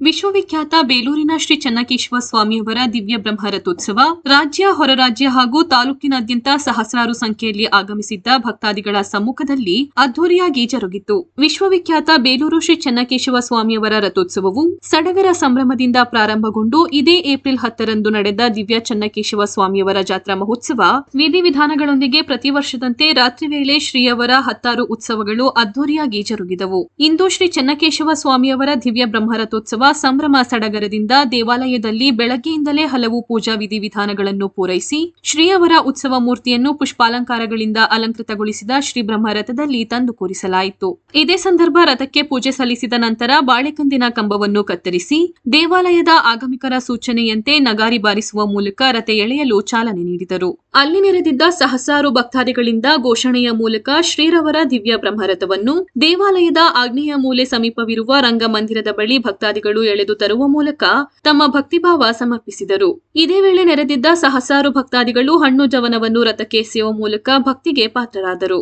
ವಿಶ್ವವಿಖ್ಯಾತ ಬೇಲೂರಿನ ಶ್ರೀ ಚೆನ್ನಕೇಶವ ಸ್ವಾಮಿಯವರ ದಿವ್ಯ ಬ್ರಹ್ಮ ರಥೋತ್ಸವ ರಾಜ್ಯ, ಹೊರರಾಜ್ಯ ಹಾಗೂ ತಾಲೂಕಿನಾದ್ಯಂತ ಸಹಸ್ರಾರು ಸಂಖ್ಯೆಯಲ್ಲಿ ಆಗಮಿಸಿದ್ದ ಭಕ್ತಾದಿಗಳ ಸಮ್ಮುಖದಲ್ಲಿ ಅದ್ದೂರಿಯಾಗಿ ಜರುಗಿತು. ವಿಶ್ವವಿಖ್ಯಾತ ಬೇಲೂರು ಶ್ರೀ ಚೆನ್ನಕೇಶವ ಸ್ವಾಮಿಯವರ ರಥೋತ್ಸವವು ಸಡಗರ ಸಂಭ್ರಮದಿಂದ ಪ್ರಾರಂಭಗೊಂಡು ಇದೇ ಏಪ್ರಿಲ್ 10ರಂದು ನಡೆದ ದಿವ್ಯ ಚೆನ್ನಕೇಶವ ಸ್ವಾಮಿಯವರ ಜಾತ್ರಾ ಮಹೋತ್ಸವ ವಿಧಿವಿಧಾನಗಳೊಂದಿಗೆ ಪ್ರತಿ ವರ್ಷದಂತೆ ರಾತ್ರಿ ವೇಳೆ ಶ್ರೀಯವರ 10 ಉತ್ಸವಗಳು ಅದ್ದೂರಿಯಾಗಿ ಜರುಗಿದವು. ಇಂದು ಶ್ರೀ ಚೆನ್ನಕೇಶವ ಸ್ವಾಮಿಯವರ ದಿವ್ಯ ಬ್ರಹ್ಮ ರಥೋತ್ಸವ ಸಂಭ್ರಮ ಸಡಗರದಿಂದ ದೇವಾಲಯದಲ್ಲಿ ಬೆಳಗ್ಗೆಯಿಂದಲೇ ಹಲವು ಪೂಜಾ ವಿಧಿವಿಧಾನಗಳನ್ನು ಪೂರೈಸಿ ಶ್ರೀಯವರ ಉತ್ಸವ ಮೂರ್ತಿಯನ್ನು ಪುಷ್ಪಾಲಂಕಾರಗಳಿಂದ ಅಲಂಕೃತಗೊಳಿಸಿದ ಶ್ರೀ ಬ್ರಹ್ಮ ರಥದಲ್ಲಿ ತಂದು ಕೂರಿಸಲಾಯಿತು. ಇದೇ ಸಂದರ್ಭ ರಥಕ್ಕೆ ಪೂಜೆ ಸಲ್ಲಿಸಿದ ನಂತರ ಬಾಳೆಕಂದಿನ ಕಂಬವನ್ನು ಕತ್ತರಿಸಿ ದೇವಾಲಯದ ಆಗಮಿಕರ ಸೂಚನೆಯಂತೆ ನಗಾರಿ ಬಾರಿಸುವ ಮೂಲಕ ರಥ ಎಳೆಯಲು ಚಾಲನೆ ನೀಡಿದರು. ಅಲ್ಲಿ ನೆರೆದಿದ್ದ ಸಹಸ್ರಾರು ಭಕ್ತಾದಿಗಳಿಂದ ಘೋಷಣೆಯ ಮೂಲಕ ಶ್ರೀರವರ ದಿವ್ಯ ಬ್ರಹ್ಮರಥವನ್ನು ದೇವಾಲಯದ ಆಗ್ನೇಯ ಮೂಲೆ ಸಮೀಪವಿರುವ ರಂಗಮಂದಿರದ ಬಳಿ ಭಕ್ತಾದಿಗಳು ಎಳೆದು ತರುವ ಮೂಲಕ ತಮ್ಮ ಭಕ್ತಿಭಾವ ಸಮರ್ಪಿಸಿದರು. ಇದೇ ವೇಳೆ ನೆರೆದಿದ್ದ ಸಹಸ್ರಾರು ಭಕ್ತಾದಿಗಳು ಹಣ್ಣು ಜವನವನ್ನು ರಥಕ್ಕೆ ಎಸೆಯುವ ಮೂಲಕ ಭಕ್ತಿಗೆ ಪಾತ್ರರಾದರು.